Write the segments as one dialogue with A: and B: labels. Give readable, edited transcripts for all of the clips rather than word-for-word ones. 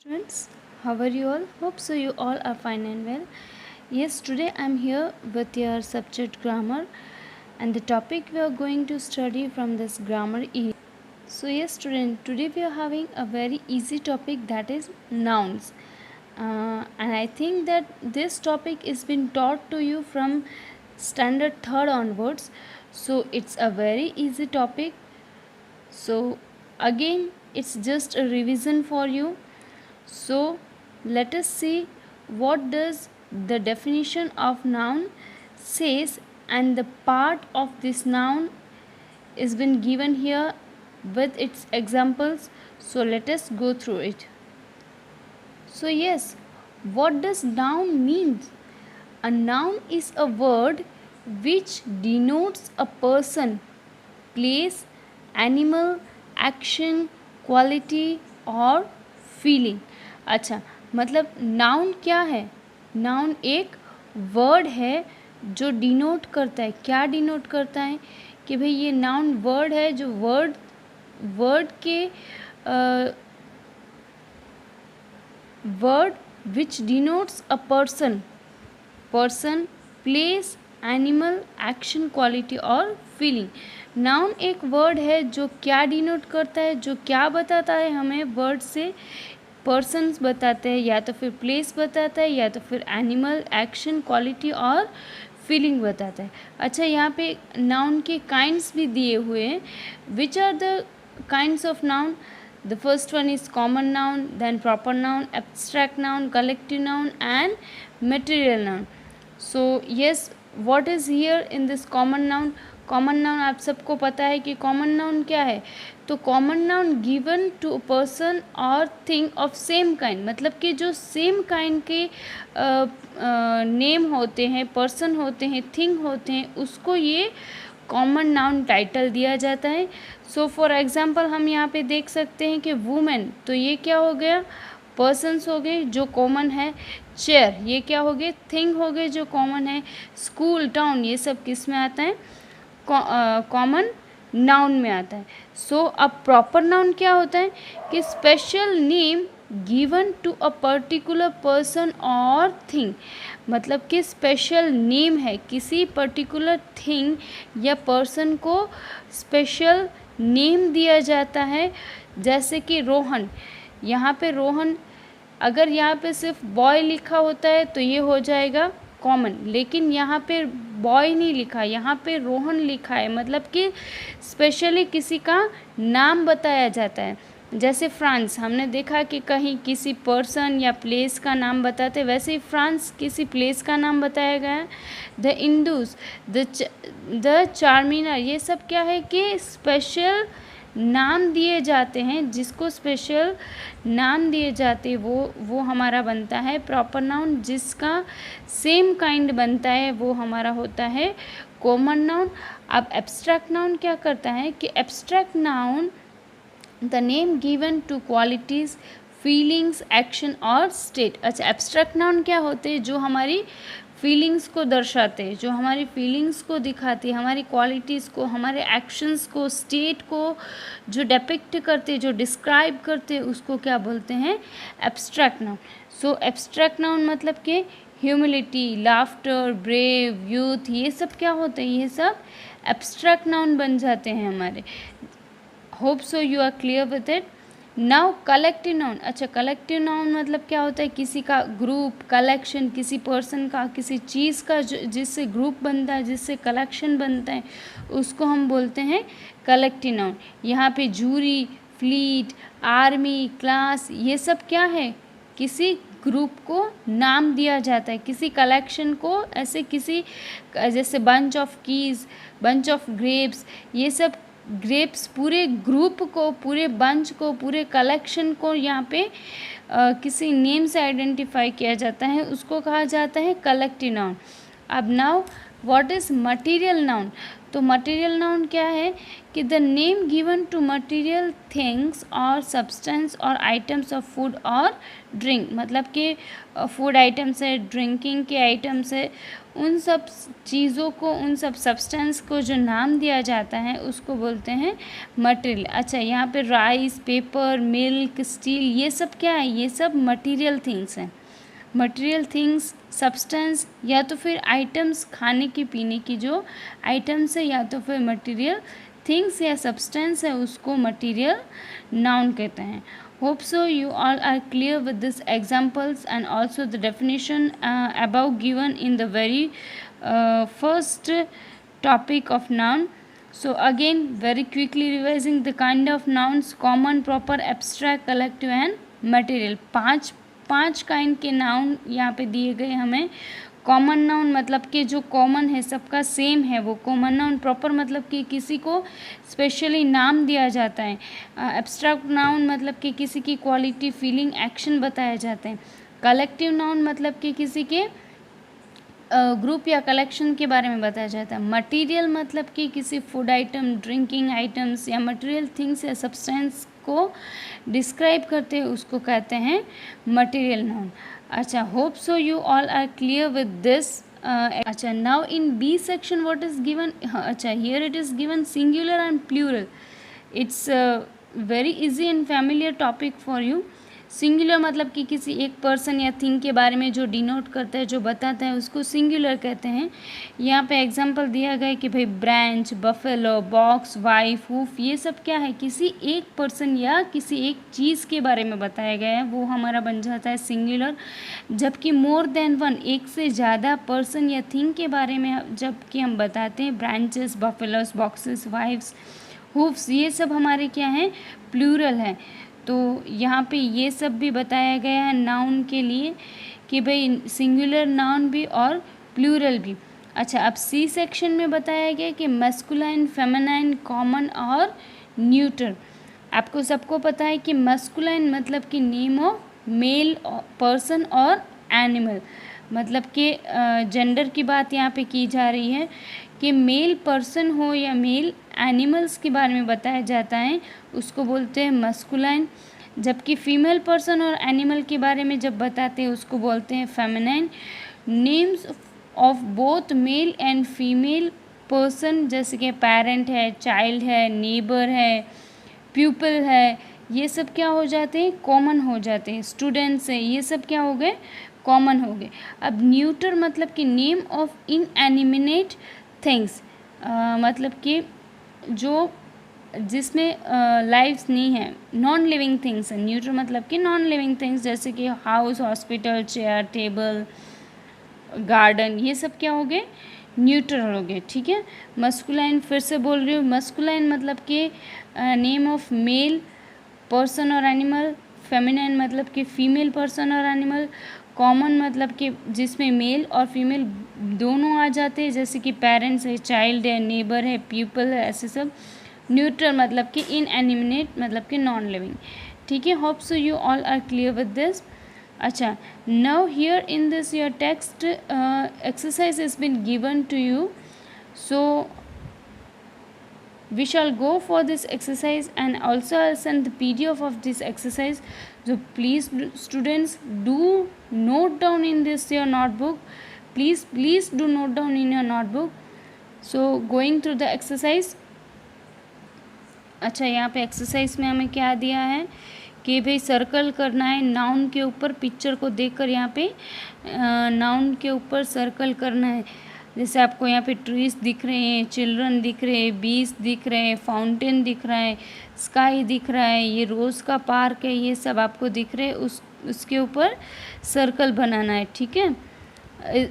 A: Friends, how are you all? Hope so you all are fine and well. Yes, today I'm here with your subject grammar, and the topic we are going to study from this grammar is. So yes, student, today we are having a very easy topic, that is nouns. And I think that this topic is been taught to you from standard 3rd onwards. So it's a very easy topic. So again, it's just a revision for you. So let us see what does the definition of noun says, and the part of this noun is been given here with its examples. So let us go through it. So yes, what does noun mean? A noun is a word which denotes a person, place, animal, action, quality और feeling. अच्छा, मतलब noun क्या है? Noun एक word है जो denote करता है. क्या डिनोट करता है? कि भाई ये नाउन वर्ड है जो वर्ड के word which denotes a person, place, animal, action, quality और फीलिंग. नाउन एक वर्ड है जो क्या डिनोट करता है, जो क्या बताता है हमें वर्ड से. पर्सन्स बताते हैं, या तो फिर प्लेस बताता है, या तो फिर एनिमल, एक्शन, क्वालिटी और फीलिंग बताता है. अच्छा, यहाँ पे नाउन के काइंड्स भी दिए हुए हैं. Which are the kinds of noun? The first one is common noun, then proper noun, abstract noun, collective noun and material noun. So yes, what is here in this common noun? Common noun आप सबको पता है कि common noun क्या है. तो common noun given to person और thing of same kind, मतलब कि जो सेम काइंड के नेम होते हैं, पर्सन होते हैं, थिंग होते हैं, उसको ये कॉमन नाउन टाइटल दिया जाता है. सो फॉर एग्जांपल हम यहाँ पे देख सकते हैं कि वुमेन, तो ये क्या हो गया? पर्सन्स हो गए जो कॉमन है. चेयर, ये क्या हो गए? थिंग हो गए जो कॉमन है. स्कूल, टाउन, ये सब किस में आता है? कॉमन नाउन में आता है. सो अब प्रॉपर नाउन क्या होता है? कि special name given to a particular person और थिंग, मतलब कि स्पेशल नेम है किसी पर्टिकुलर थिंग या पर्सन को स्पेशल नेम दिया जाता है. जैसे कि रोहन, यहाँ पे रोहन, अगर यहाँ पे सिर्फ बॉय लिखा होता है तो ये हो जाएगा कॉमन, लेकिन यहाँ पे बॉय नहीं लिखा, यहाँ पे रोहन लिखा है, मतलब कि स्पेशली किसी का नाम बताया जाता है. जैसे फ्रांस, हमने देखा कि कहीं किसी पर्सन या प्लेस का नाम बताते, वैसे ही फ्रांस किसी प्लेस का नाम बताया गया है. द इंडूस, द चारमीनार, ये सब क्या है कि स्पेशल नाम दिए जाते हैं. जिसको स्पेशल नाम दिए जाते वो हमारा बनता है प्रॉपर नाउन. जिसका सेम काइंड बनता है वो हमारा होता है कॉमन नाउन. अब एब्स्ट्रैक्ट नाउन क्या करता है? कि abstract noun the name given to qualities, feelings, action और स्टेट. अच्छा, एब्स्ट्रैक्ट नाउन क्या होते हैं? जो हमारी फीलिंग्स को दर्शाते हैं, जो हमारी फीलिंग्स को दिखाती है, हमारी क्वालिटीज़ को, हमारे एक्शंस को, स्टेट को जो डिपिक्ट करते, जो डिस्क्राइब करते, उसको क्या बोलते हैं? Abstract noun. So abstract noun मतलब कि ह्यूमिलिटी, लाफ्टर, ब्रेव, यूथ, ये सब क्या होते हैं? ये सब एब्स्ट्रैक्ट नाउन बन जाते हैं हमारे. Hope so you are clear with it. Now collective noun. अच्छा, कलेक्टिव नाउन मतलब क्या होता है? किसी का ग्रुप, कलेक्शन, किसी पर्सन का, किसी चीज़ का जिससे ग्रुप बनता है, जिससे कलेक्शन बनता है, उसको हम बोलते हैं कलेक्टिव नाउन. यहाँ पे जूरी, फ्लीट, आर्मी, क्लास, ये सब क्या है? किसी ग्रुप को नाम दिया जाता है, किसी कलेक्शन को, ऐसे किसी, जैसे bunch of keys, bunch of grapes, ये सब ग्रेप्स पूरे ग्रुप को, पूरे बंच को, पूरे कलेक्शन को यहाँ पे किसी नेम से आइडेंटिफाई किया जाता है, उसको कहा जाता है कलेक्टिव नाउन. अब now what is material noun? तो मटेरियल नाउन क्या है? कि the name given to material things और सब्सटेंस और आइटम्स ऑफ फूड और ड्रिंक, मतलब कि फूड आइटम्स है, ड्रिंकिंग के आइटम्स है, उन सब चीज़ों को, उन सब सब्सटेंस को जो नाम दिया जाता है उसको बोलते हैं मटेरियल। अच्छा, यहाँ पे राइस, पेपर, मिल्क, स्टील, ये सब क्या है? ये सब मटेरियल थिंग्स हैं। मटेरियल थिंग्स, सब्सटेंस या तो फिर आइटम्स, खाने की पीने की जो आइटम्स है या तो फिर मटेरियल थिंग्स या सब्सटेंस है उसको मटेरियल नाउन कहते हैं। Hope so you all are clear with these examples and also the definition above given in the very first topic of noun. So again, very quickly revising the kind of nouns: common, proper, abstract, collective and material. पांच kind के noun यहाँ पे दिए गए हमें। Common noun मतलब कि जो कॉमन है, सबका सेम है, वो कॉमन नाउन। प्रॉपर मतलब कि किसी को स्पेशली नाम दिया जाता है। एब्स्ट्रैक्ट नाउन मतलब कि किसी की क्वालिटी, फीलिंग, एक्शन बताया जाते हैं। कलेक्टिव नाउन मतलब कि किसी के ग्रुप या कलेक्शन के बारे में बताया जाता है। मटेरियल मतलब कि किसी फूड आइटम, ड्रिंकिंग आइटम्स या मटेरियल थिंग्स या सब्सटेंस को डिस्क्राइब करते हैं, उसको कहते हैं मटेरियल नाउन। अच्छा, hope so you all are clear with this. अच्छा, now in B section what is given? अच्छा, here it is given singular and plural. It's very easy and familiar topic for you. Singular मतलब कि किसी एक person या thing के बारे में जो डिनोट करता है, जो बताता है, उसको सिंगुलर कहते हैं। यहाँ पे एग्जांपल दिया गया है कि भाई branch, buffalo, box, wife, woof, ये सब क्या है? किसी एक पर्सन या किसी एक चीज़ के बारे में बताया गया है, वो हमारा बन जाता है सिंगुलर। जबकि मोर देन वन, एक से ज़्यादा पर्सन या थिंग के बारे में जबकि हम बताते हैं, branches, buffaloes, boxes, wifes, hoofs, ये सब हमारे क्या हैं? प्लूरल हैं। तो यहाँ पे ये सब भी बताया गया है नाउन के लिए कि भाई सिंगुलर नाउन भी और प्लूरल भी। अच्छा, अब सी सेक्शन में बताया गया कि मस्कुलाइन, फेमिनाइन, कॉमन और न्यूटर। आपको सबको पता है कि मस्कुलाइन मतलब कि नेम ऑफ मेल पर्सन और एनिमल, मतलब कि जेंडर की बात यहाँ पे की जा रही है कि मेल पर्सन हो या मेल एनिमल्स के बारे में बताया जाता है, उसको बोलते हैं मस्कुलाइन। जबकि फीमेल पर्सन और एनिमल के बारे में जब बताते हैं उसको बोलते हैं feminine. Names of both male and female person, जैसे कि पेरेंट है, चाइल्ड है, नेबर है, प्यूपल है, ये सब क्या हो जाते हैं? कॉमन हो जाते हैं। स्टूडेंट्स है, ये सब क्या हो गए? कॉमन हो गए। अब न्यूटर मतलब कि नेम ऑफ इनएनिमेट थिंग्स, मतलब कि जो जिसमें लाइव्स नहीं है, नॉन लिविंग थिंग्स है। न्यूटर मतलब कि नॉन लिविंग थिंग्स, जैसे कि house, hospital, chair, table, garden, ये सब क्या हो गए? न्यूटर हो गए। ठीक है। मस्कुलाइन फिर से बोल रही हूँ, मस्कुलाइन मतलब कि नेम ऑफ मेल पर्सन और एनिमल। फेमिनाइन मतलब कि फीमेल पर्सन और एनिमल। कॉमन मतलब कि जिसमें मेल और फीमेल दोनों आ जाते हैं, जैसे कि पेरेंट्स है, चाइल्ड है, नेबर है, पीपल है, ऐसे सब। न्यूट्रल मतलब कि इनएनिमेट मतलब कि नॉन लिविंग। ठीक है। Hope so you all are clear with this. अच्छा, now here in this your text exercise has been given to you, so we shall go for this exercise and also I'll send the PDF of this exercise. So please students, do note down in this your notebook. Please do note down in your notebook. So going through the exercise. अच्छा, यहाँ पे exercise में हमें क्या दिया है कि भाई सर्कल करना है नाउन के ऊपर। पिक्चर को देखकर यहाँ पे नाउन के ऊपर सर्कल करना है। जैसे आपको यहाँ पे ट्रीज दिख रहे हैं, चिल्ड्रन दिख रहे हैं, बीज दिख रहे हैं, फाउंटेन दिख रहा है, स्काई दिख रहा है, ये रोज़ का पार्क है, ये सब आपको दिख रहे हैं। उसके ऊपर सर्कल बनाना है। ठीक है।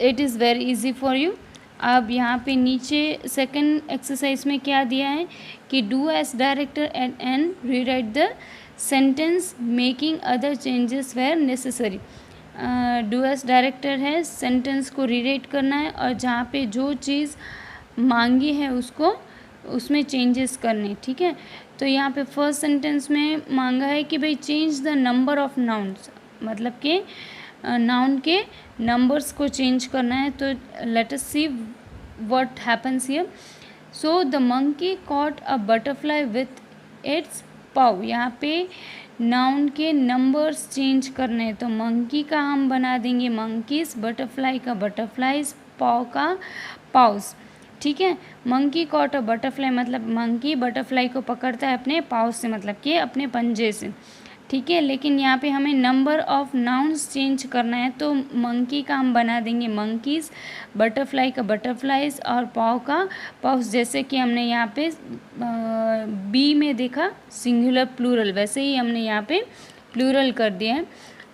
A: It is very easy for you. अब यहाँ पे नीचे सेकंड एक्सरसाइज में क्या दिया है कि do as director and rewrite the sentence making other changes where necessary. Do as director है, सेंटेंस को रीराइट करना है और जहाँ पे जो चीज़ मांगी है उसको उसमें चेंजेस करने। ठीक है। तो यहाँ पे फर्स्ट सेंटेंस में मांगा है कि भाई change the number of nouns, मतलब कि नाउन के नंबर्स को चेंज करना है। तो let us see what happens here. So the monkey caught a butterfly with its paw. यहाँ पे नाउन के नंबर्स चेंज करने हैं। तो मंकी का हम बना देंगे मंकीज, बटरफ्लाई का बटरफ्लाइज, पाव का पाउस, ठीक है। मंकी कॉट अ बटरफ्लाई, मतलब मंकी बटरफ्लाई को पकड़ता है अपने पाउस से, मतलब कि अपने पंजे से, ठीक है। लेकिन यहाँ पे हमें नंबर ऑफ नाउन्स चेंज करना है, तो मंकी का हम बना देंगे मंकीज़, बटरफ्लाई का बटरफ्लाइज और पाव का पाउस। जैसे कि हमने यहाँ पे बी में देखा सिंगुलर प्लूरल, वैसे ही हमने यहाँ पे प्लूरल कर दिया है।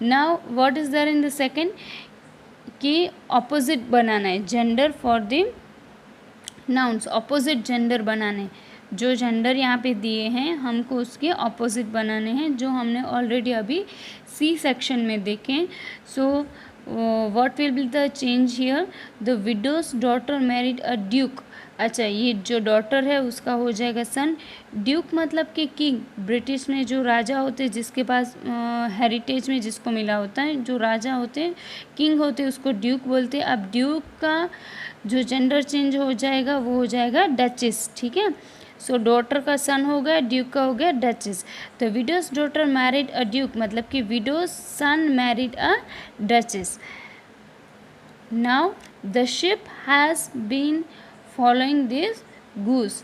A: Now what is there in the second, कि ऑपोजिट बनाना है, gender for the nouns, opposite gender बनाने, जो जेंडर यहाँ पे दिए हैं हमको उसके ऑपोजिट बनाने हैं, जो हमने ऑलरेडी अभी सी सेक्शन में देखे। So what will be the change here, the widows daughter married a Duke. अच्छा, ये जो डॉटर है उसका हो जाएगा सन। ड्यूक मतलब कि किंग, ब्रिटिश में जो राजा होते हैं जिसके पास हेरिटेज में जिसको मिला होता है, जो राजा होते हैं किंग होते हैं उसको ड्यूक बोलते हैं। अब ड्यूक का जो जेंडर चेंज हो जाएगा वो हो जाएगा डचेस, ठीक है। सो डॉटर का सन हो गया, ड्यूक का हो गया डचेस। तो widow's daughter married a duke मतलब कि widow's son married a duchess. Now the ship has been following this goose.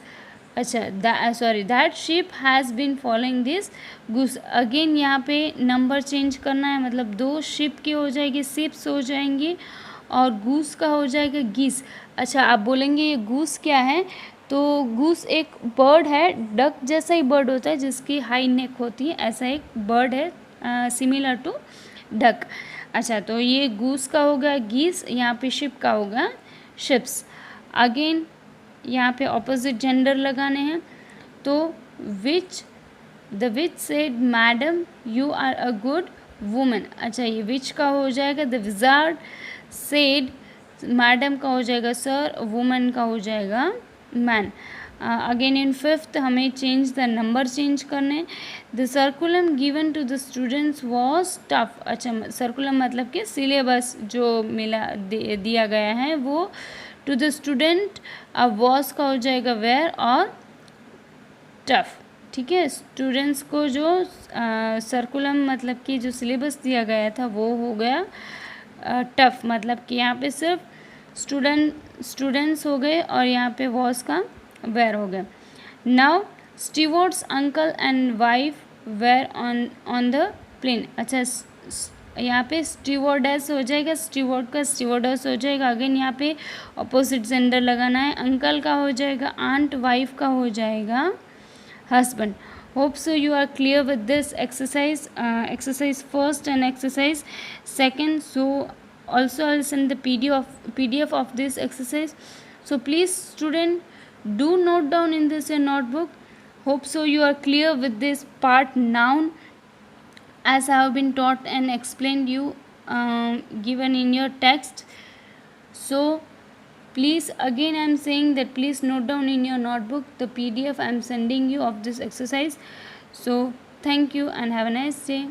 A: अच्छा, sorry, that ship has been following this goose. Again यहाँ पे नंबर चेंज करना है, मतलब दो शिप की हो जाएगी, शिप्स हो जाएंगी, और गूस का हो जाएगा गीस। अच्छा, आप बोलेंगे ये गूस क्या है, तो गूस एक बर्ड है, डक जैसा ही बर्ड होता है जिसकी हाई नेक होती है, ऐसा एक बर्ड है सिमिलर टू डक। अच्छा, तो ये गूस का होगा गीस, यहाँ पे शिप का होगा शिप्स। अगेन यहाँ पे ऑपोजिट जेंडर लगाने हैं, तो the which said madam you are a good woman. अच्छा, ये विच का हो जाएगा द विजार्ड सेड, मैडम का हो जाएगा सर, वुमन का हो जाएगा मैन। अगेन इन फिफ्थ हमें चेंज द नंबर चेंज करने। The curriculum given to the students was tough. अच्छा, सर्कुलम मतलब कि सिलेबस जो दिया गया है वो, टू द स्टूडेंट अब वॉज का हो जाएगा वेयर और टफ, ठीक है। स्टूडेंट्स को जो सर्कुलम मतलब कि जो सिलेबस दिया गया था वो हो गया टफ, मतलब कि यहाँ पे सिर्फ स्टूडेंट्स हो गए और यहाँ पे वॉज का वेयर हो गया। Now stewards uncle and wife were on the plane. अच्छा, यहाँ पे स्टीवर्डेस हो जाएगा, स्टीवर्ड का स्टीवर्डस हो जाएगा। अगेन यहाँ पे अपोजिट जेंडर लगाना है, अंकल का हो जाएगा आंट, वाइफ का हो जाएगा husband. Hope so you are clear with this exercise, exercise first and exercise second. So also I'll send the PDF of this exercise. So please student, do note down in this your notebook. Hope so you are clear with this part noun, as I have been taught and explained you, given in your text. So please, again I am saying that please note down in your notebook the PDF I am sending you of this exercise. So thank you and have a nice day.